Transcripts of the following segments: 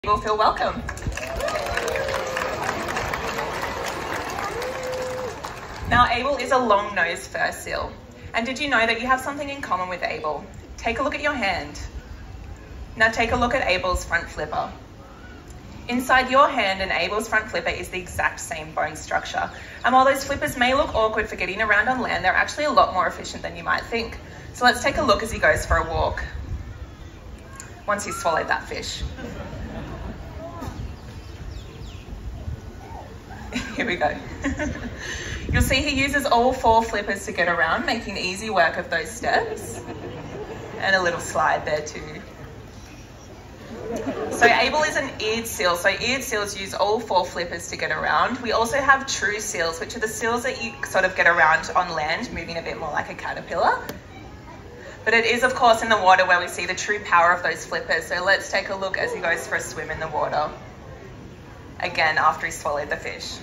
People feel welcome. Now, Abel is a long-nosed fur seal. And did you know that you have something in common with Abel? Take a look at your hand. Now take a look at Abel's front flipper. Inside your hand and Abel's front flipper is the exact same bone structure. And while those flippers may look awkward for getting around on land, they're actually a lot more efficient than you might think. So let's take a look as he goes for a walk. Once he's swallowed that fish. Here we go. You'll see he uses all 4 flippers to get around, making easy work of those steps. And a little slide there too. So Abel is an eared seal. So eared seals use all 4 flippers to get around. We also have true seals, which are the seals that you sort of get around on land, moving a bit more like a caterpillar. But it is, of course, in the water where we see the true power of those flippers. So let's take a look as he goes for a swim in the water. Again, after he swallowed the fish.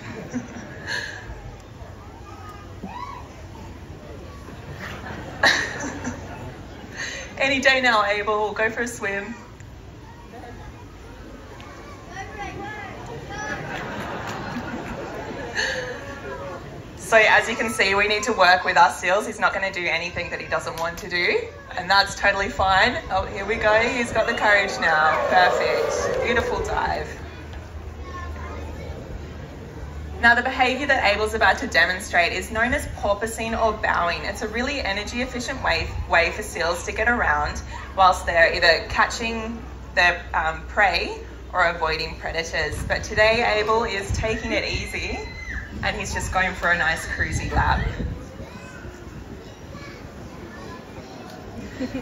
Any day now, Abel, we'll go for a swim. So as you can see, we need to work with our seals. He's not going to do anything that he doesn't want to do, and that's totally fine. Oh, here we go. He's got the courage now. Perfect. Beautiful dive. Now, the behavior that Abel's about to demonstrate is known as porpoising or bowing. It's a really energy efficient way for seals to get around whilst they're either catching their prey or avoiding predators. But today, Abel is taking it easy and he's just going for a nice cruisy lap.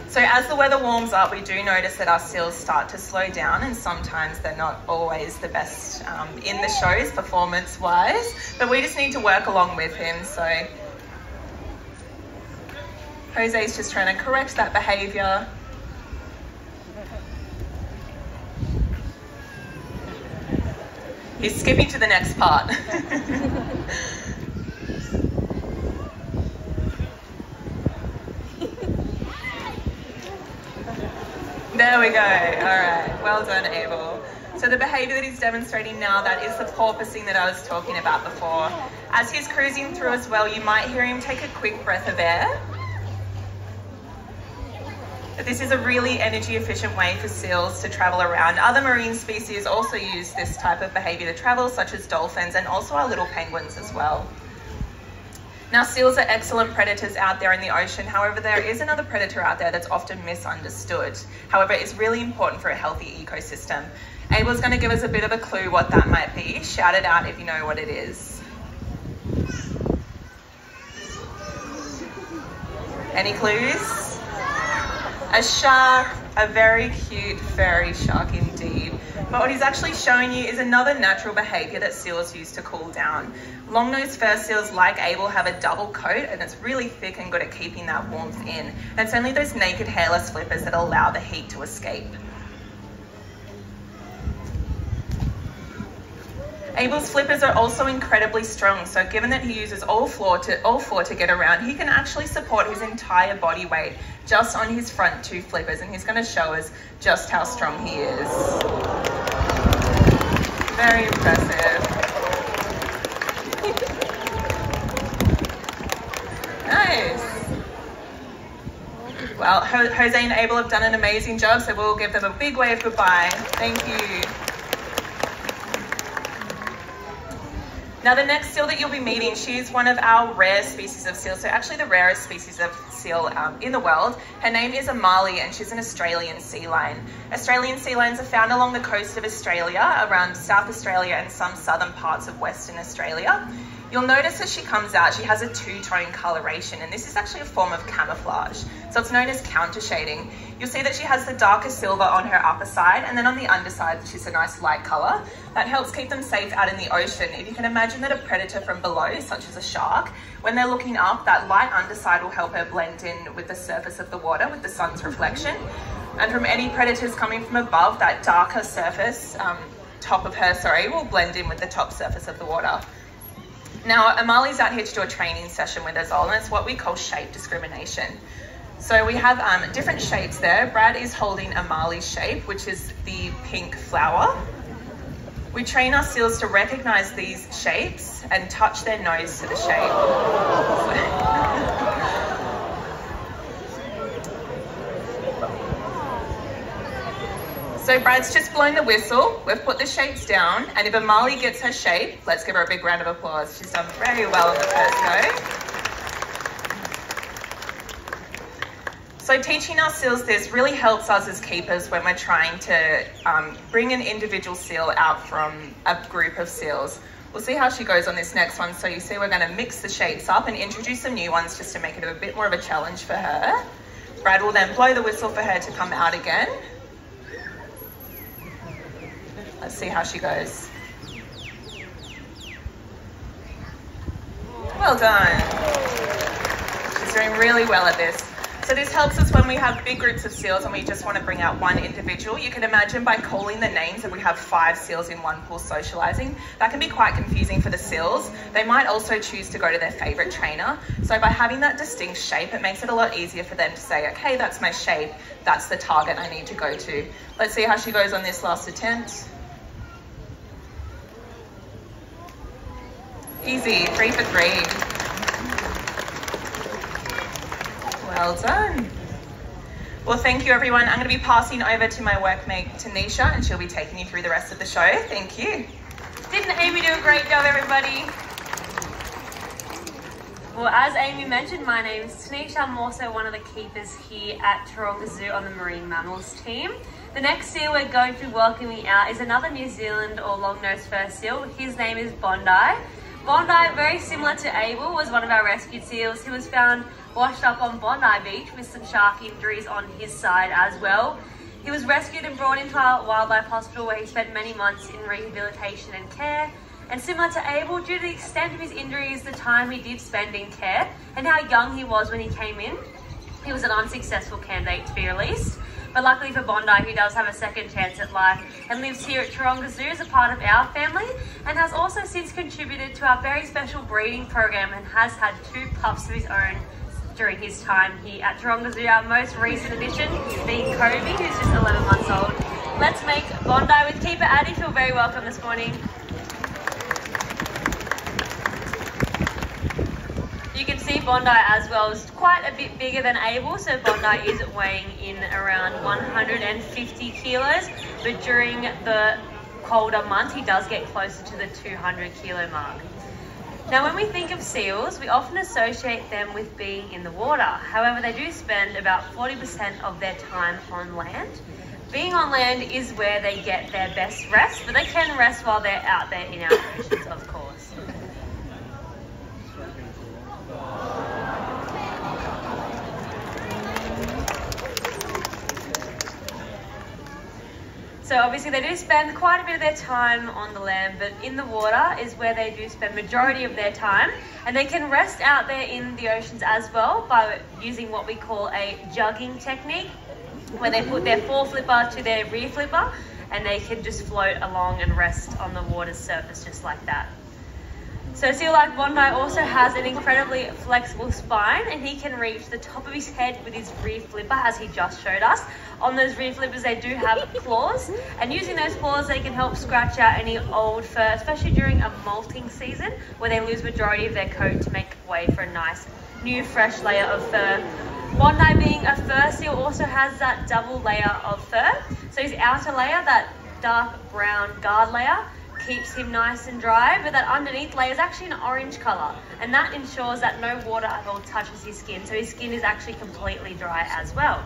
So as the weather warms up, we do notice that our seals start to slow down, and sometimes they're not always the best in the shows performance-wise, but we just need to work along with him. So Jose's just trying to correct that behavior. He's skipping to the next part. There we go. All right. Well done, Abel. So the behavior that he's demonstrating now, that is the porpoising that I was talking about before. As he's cruising through as well, you might hear him take a quick breath of air. But this is a really energy efficient way for seals to travel around. Other marine species also use this type of behavior to travel, such as dolphins and also our little penguins as well. Now, seals are excellent predators out there in the ocean. However, there is another predator out there that's often misunderstood. However, it's really important for a healthy ecosystem. Abel's going to give us a bit of a clue what that might be. Shout it out if you know what it is. Any clues? A shark, a very cute furry shark indeed. But what he's actually showing you is another natural behavior that seals use to cool down. Long-nosed fur seals like Abel have a double coat, and it's really thick and good at keeping that warmth in. And it's only those naked hairless flippers that allow the heat to escape. Abel's flippers are also incredibly strong, so given that he uses all four to get around, he can actually support his entire body weight just on his front 2 flippers, and he's going to show us just how strong he is. Very impressive. Nice. Well, Jose and Abel have done an amazing job, so we'll give them a big wave goodbye. Thank you. Now, the next seal that you'll be meeting, she's one of our rare species of seals, so actually the rarest species of seal in the world. Her name is Amali, and she's an Australian sea lion. Australian sea lions are found along the coast of Australia, around South Australia and some southern parts of Western Australia. You'll notice as she comes out, she has a 2-tone coloration, and this is actually a form of camouflage. So it's known as counter shading. You'll see that she has the darker silver on her upper side, and then on the underside, she's a nice light color. That helps keep them safe out in the ocean. If you can imagine that a predator from below, such as a shark, when they're looking up, that light underside will help her blend in with the surface of the water, with the sun's reflection. And from any predators coming from above, that darker surface, top of her, will blend in with the top surface of the water. Now, Amali's out here to do a training session with us all, and it's what we call shape discrimination. So we have different shapes there. Brad is holding a Marley shape, which is the pink flower. We train our seals to recognize these shapes and touch their nose to the shape. So Brad's just blown the whistle. We've put the shapes down, and if a Marley gets her shape, let's give her a big round of applause. She's done very well on the first go. So teaching our seals this really helps us as keepers when we're trying to bring an individual seal out from a group of seals. We'll see how she goes on this next one. So you see we're going to mix the shapes up and introduce some new ones just to make it a bit more of a challenge for her. Brad will then blow the whistle for her to come out again. Let's see how she goes. Well done. She's doing really well at this. So this helps us when we have big groups of seals and we just want to bring out one individual. You can imagine by calling the names that we have 5 seals in one pool socializing, that can be quite confusing for the seals. They might also choose to go to their favorite trainer. So by having that distinct shape, it makes it a lot easier for them to say, okay, that's my shape. That's the target I need to go to. Let's see how she goes on this last attempt. Easy, 3 for 3. Well done. Well, thank you, everyone. I'm going to be passing over to my workmate, Tanisha, and she'll be taking you through the rest of the show. Thank you. Didn't Amy do a great job, everybody? Well, as Amy mentioned, my name is Tanisha. I'm also one of the keepers here at Toronga Zoo on the Marine Mammals team. The next seal we're going to be welcoming out is another New Zealand or long-nosed fur seal. His name is Bondi. Bondi, very similar to Abel, was one of our rescued seals. He was found washed up on Bondi Beach with some shark injuries on his side as well. He was rescued and brought into our wildlife hospital where he spent many months in rehabilitation and care. And similar to Abel, due to the extent of his injuries, the time he did spend in care, and how young he was when he came in, he was an unsuccessful candidate to be released. But luckily for Bondi, he does have a second chance at life and lives here at Toronga Zoo as a part of our family, and has also since contributed to our very special breeding program and has had 2 pups of his own during his time here at Toronga Zoo. Our most recent addition being Kobe, who's just 11 months old. Let's make Bondi with keeper Addie feel very welcome this morning. You can see Bondi as well is quite a bit bigger than Abel, so Bondi is weighing in around 150 kilos, but during the colder months he does get closer to the 200 kilo mark. Now when we think of seals, we often associate them with being in the water. However, they do spend about 40% of their time on land. Being on land is where they get their best rest, but they can rest while they're out there in our oceans, of course. So obviously they do spend quite a bit of their time on the land, but in the water is where they do spend majority of their time. And they can rest out there in the oceans as well by using what we call a jugging technique, where they put their fore flipper to their rear flipper and they can just float along and rest on the water's surface just like that. So a seal like Bondi also has an incredibly flexible spine, and he can reach the top of his head with his rear flipper, as he just showed us. On those rear flippers they do have claws, and using those claws they can help scratch out any old fur, especially during a molting season where they lose majority of their coat to make way for a nice new fresh layer of fur. Bondi, being a fur seal, also has that double layer of fur. So his outer layer, that dark brown guard layer, keeps him nice and dry, but that underneath layer is actually an orange color, and that ensures that no water at all touches his skin, so his skin is actually completely dry as well.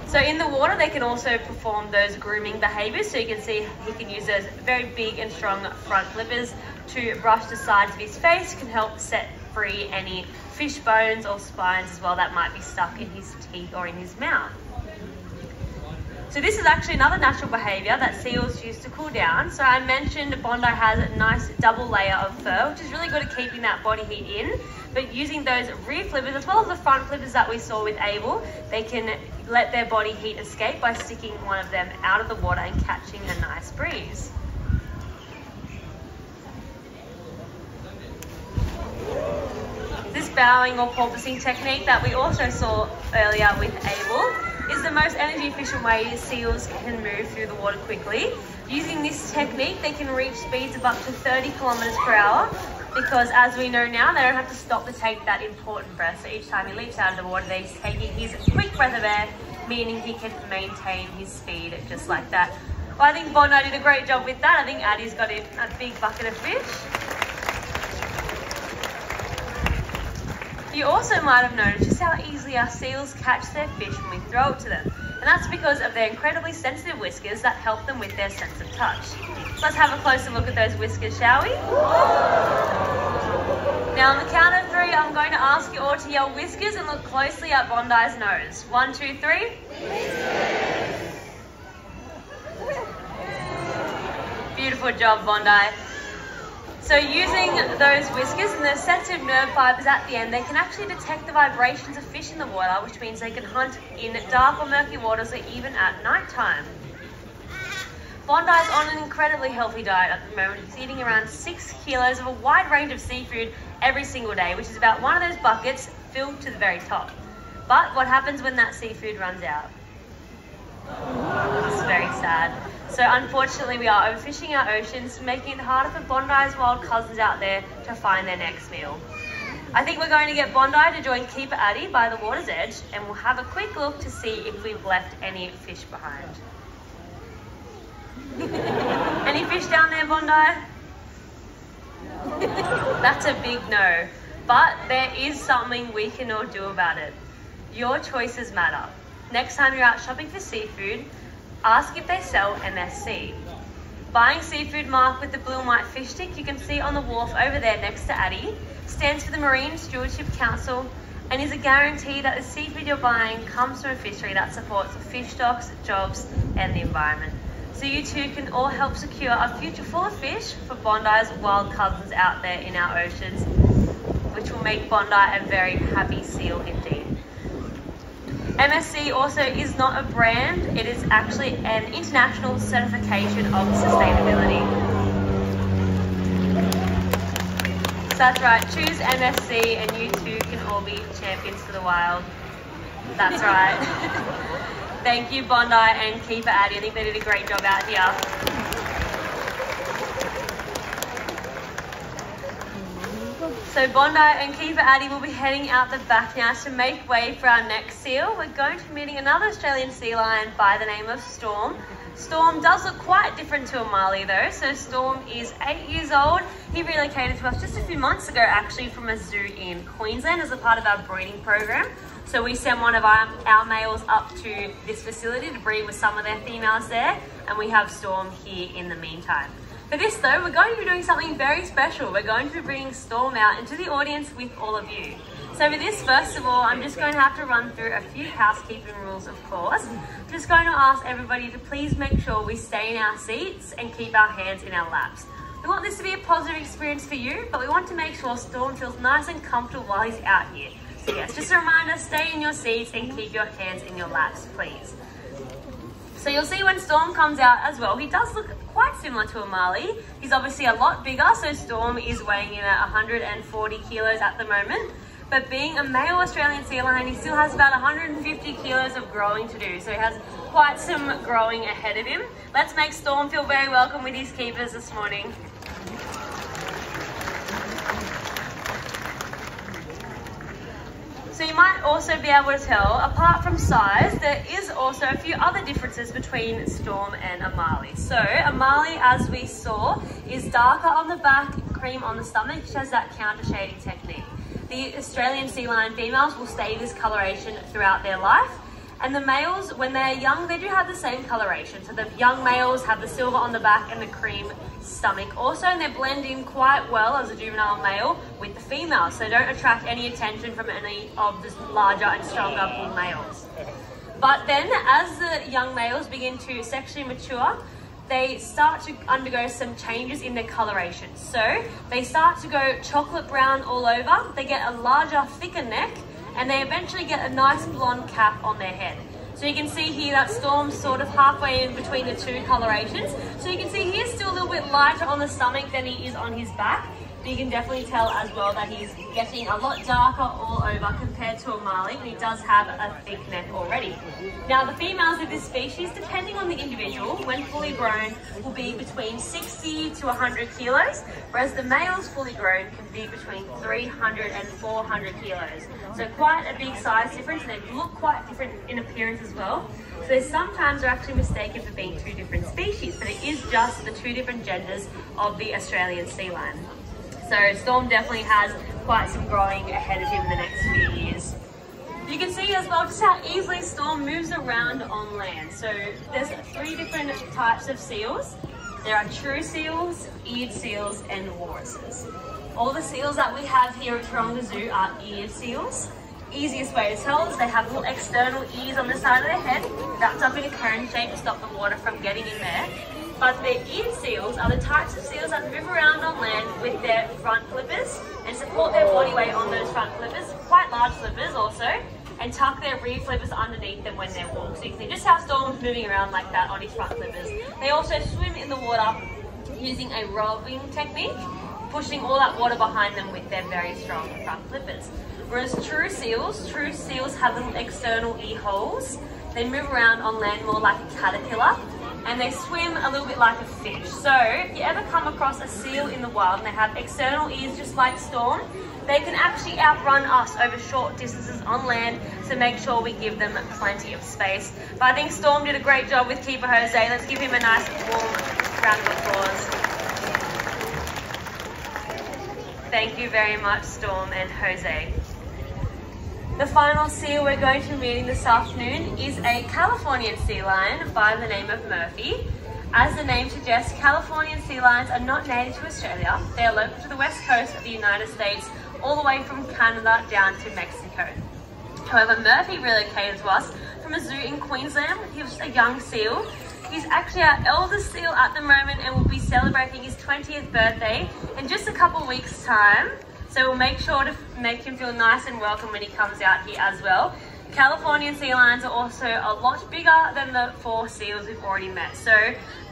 So in the water they can also perform those grooming behaviors, so you can see he can use those very big and strong front flippers to brush the sides of his face, can help set free any fish bones or spines as well that might be stuck in his teeth or in his mouth. So this is actually another natural behaviour that seals use to cool down. So I mentioned Bondi has a nice double layer of fur, which is really good at keeping that body heat in. But using those rear flippers, as well as the front flippers that we saw with Abel, they can let their body heat escape by sticking one of them out of the water and catching a nice breeze. This bowing or porpoising technique that we also saw earlier with Abel is the most energy efficient way seals can move through the water quickly. Using this technique, they can reach speeds of up to 30 kilometers per hour because, as we know now, they don't have to stop to take that important breath. So each time he leaps out of the water, he's taking his quick breath of air, meaning he can maintain his speed just like that. Well, I think Bondi did a great job with that. I think Addie's got in a big bucket of fish. You also might have noticed just how easily our seals catch their fish when we throw it to them. And that's because of their incredibly sensitive whiskers that help them with their sense of touch. Let's have a closer look at those whiskers, shall we? Now on the count of 3, I'm going to ask you all to yell whiskers and look closely at Bondi's nose. 1, 2, 3. Beautiful job, Bondi. So using those whiskers and the sensitive nerve fibers at the end, they can actually detect the vibrations of fish in the water, which means they can hunt in dark or murky waters or even at night time. Bondi's on an incredibly healthy diet at the moment. He's eating around 6 kilos of a wide range of seafood every single day, which is about one of those buckets filled to the very top. But what happens when that seafood runs out? It's very sad. So unfortunately we are overfishing our oceans, making it harder for Bondi's wild cousins out there to find their next meal. I think we're going to get Bondi to join Keeper Addie by the water's edge, and we'll have a quick look to see if we've left any fish behind. Any fish down there, Bondi? That's a big no. But there is something we can all do about it. Your choices matter. Next time you're out shopping for seafood, ask if they sell MSC. Buying seafood marked with the blue and white fish stick you can see on the wharf over there next to Addie stands for the Marine Stewardship Council and is a guarantee that the seafood you're buying comes from a fishery that supports fish stocks, jobs and the environment. So you too can all help secure a future full of fish for Bondi's wild cousins out there in our oceans, which will make Bondi a very happy seal indeed. MSC also is not a brand, it is actually an international certification of sustainability. So that's right, choose MSC and you too can all be champions for the wild. That's right. Thank you Bondi and Keeper Addie, I think they did a great job out here. So Bondi and Keeper Addie will be heading out the back now to make way for our next seal. We're going to be meeting another Australian sea lion by the name of Storm. Storm does look quite different to Amali though. So Storm is 8 years old. He relocated to us just a few months ago actually from a zoo in Queensland as a part of our breeding program. So we sent one of our males up to this facility to breed with some of their females there, and we have Storm here in the meantime. For this though, we're going to be doing something very special. We're going to be bringing Storm out into the audience with all of you. So for this, first of all, I'm just going to have to run through a few housekeeping rules, of course. I'm just going to ask everybody to please make sure we stay in our seats and keep our hands in our laps. We want this to be a positive experience for you, but we want to make sure Storm feels nice and comfortable while he's out here. So yes, just a reminder, stay in your seats and keep your hands in your laps, please. So you'll see when Storm comes out as well, he does look quite similar to Amali. He's obviously a lot bigger, so Storm is weighing in at 140 kilos at the moment. But being a male Australian sea lion, he still has about 150 kilos of growing to do. So he has quite some growing ahead of him. Let's make Storm feel very welcome with his keepers this morning. So you might also be able to tell, apart from size, there is also a few other differences between Storm and Amali. So Amali, as we saw, is darker on the back, cream on the stomach, which has that counter shading technique. The Australian sea lion females will stay this coloration throughout their life. And the males, when they're young, they do have the same coloration. So the young males have the silver on the back and the cream stomach also, and they blend in quite well as a juvenile male with the females. So they don't attract any attention from any of the larger and stronger bull males. But then as the young males begin to sexually mature, they start to undergo some changes in their coloration. So they start to go chocolate brown all over, they get a larger, thicker neck, and they eventually get a nice blonde cap on their head. So you can see here that Storm's sort of halfway in between the two colorations. So you can see he is still a little bit lighter on the stomach than he is on his back. But you can definitely tell as well that he's getting a lot darker all over compared to a marlin, and he does have a thick neck already. Now the females of this species, depending on the individual, when fully grown will be between 60 to 100 kilos, whereas the males fully grown can be between 300 and 400 kilos. So quite a big size difference, and they look quite different in appearance as well. So they sometimes are actually mistaken for being two different species, but it is just the two different genders of the Australian sea lion. So Storm definitely has quite some growing ahead of him in the next few years. You can see as well just how easily Storm moves around on land. So there's 3 different types of seals. There are true seals, eared seals, and walruses. All the seals that we have here at Toronga Zoo are eared seals. Easiest way to tell is they have little external ears on the side of their head, wrapped up in a cone shape to stop the water from getting in there. But the eared seals are the types of seals that move around on land with their front flippers and support their body weight on those front flippers, quite large flippers also, and tuck their rear flippers underneath them when they walk. So you can see just how Storm's moving around like that on his front flippers. They also swim in the water using a rowing technique, pushing all that water behind them with their very strong front flippers. Whereas true seals have little external ear holes. They move around on land more like a caterpillar, and they swim a little bit like a fish. So if you ever come across a seal in the wild and they have external ears just like Storm, they can actually outrun us over short distances on land, so make sure we give them plenty of space. But I think Storm did a great job with Keeper Jose. Let's give him a nice warm round of applause. Thank you very much, Storm and Jose. The final seal we're going to be meeting this afternoon is a Californian sea lion by the name of Murphy. As the name suggests, Californian sea lions are not native to Australia. They are local to the west coast of the United States, all the way from Canada down to Mexico. However, Murphy relocated to us from a zoo in Queensland. He was a young seal. He's actually our eldest seal at the moment and will be celebrating his 20th birthday in just a couple of weeks' time. So we'll make sure to make him feel nice and welcome when he comes out here as well. Californian sea lions are also a lot bigger than the 4 seals we've already met. So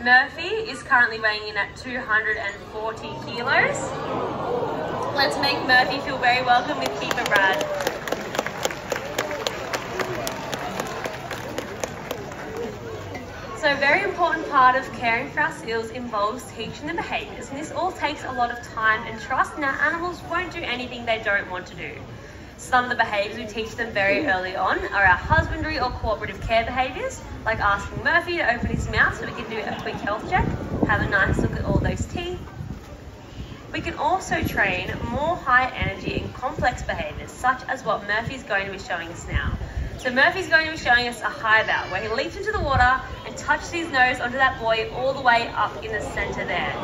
Murphy is currently weighing in at 240 kilos. Let's make Murphy feel very welcome with Keeper Brad. So a very important part of caring for our seals involves teaching them behaviours, and this all takes a lot of time and trust, and our animals won't do anything they don't want to do. Some of the behaviours we teach them very early on are our husbandry or cooperative care behaviours, like asking Murphy to open his mouth so we can do a quick health check, have a nice look at all those teeth. We can also train more high energy and complex behaviours, such as what Murphy's going to be showing us now. So Murphy's going to be showing us a high bow, where he leaps into the water and touches his nose onto that buoy all the way up in the centre there.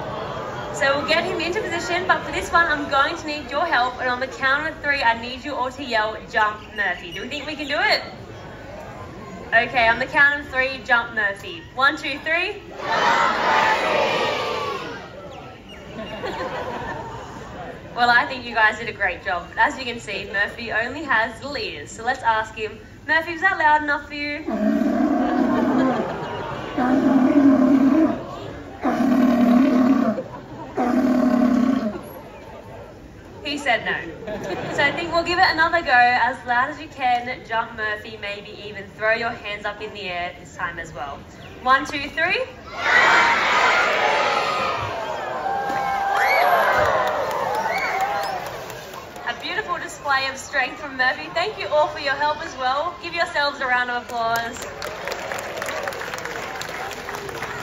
So we'll get him into position, but for this one I'm going to need your help, and on the count of 3 I need you all to yell, "Jump Murphy." Do we think we can do it? Okay, on the count of 3, jump Murphy. 1, 2, 3. Jump Murphy! Well, I think you guys did a great job, but as you can see, Murphy only has little ears. So let's ask him, Murphy, was that loud enough for you? He said no. So I think we'll give it another go, as loud as you can. Jump Murphy, maybe even throw your hands up in the air this time as well. 1, 2, 3. Beautiful display of strength from Murphy. Thank you all for your help as well. Give yourselves a round of applause.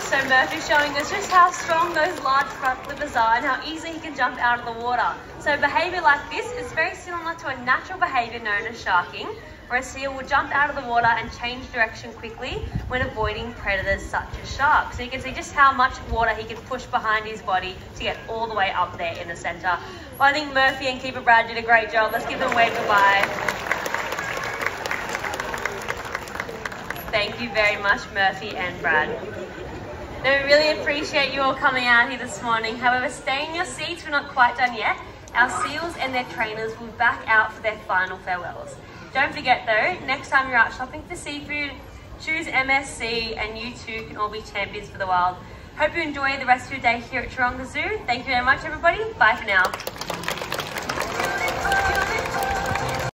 So Murphy's showing us just how strong those large front flippers are and how easily he can jump out of the water. So behaviour like this is very similar to a natural behaviour known as sharking, where a seal will jump out of the water and change direction quickly when avoiding predators such as sharks. So you can see just how much water he can push behind his body to get all the way up there in the centre. Well, I think Murphy and Keeper Brad did a great job. Let's give them a wave goodbye. Thank you very much, Murphy and Brad. Now, we really appreciate you all coming out here this morning. However, stay in your seats, we're not quite done yet. Our seals and their trainers will be back out for their final farewells. Don't forget though, next time you're out shopping for seafood, choose MSC and you too can all be champions for the wild. Hope you enjoy the rest of your day here at Toronga Zoo. Thank you very much, everybody. Bye for now.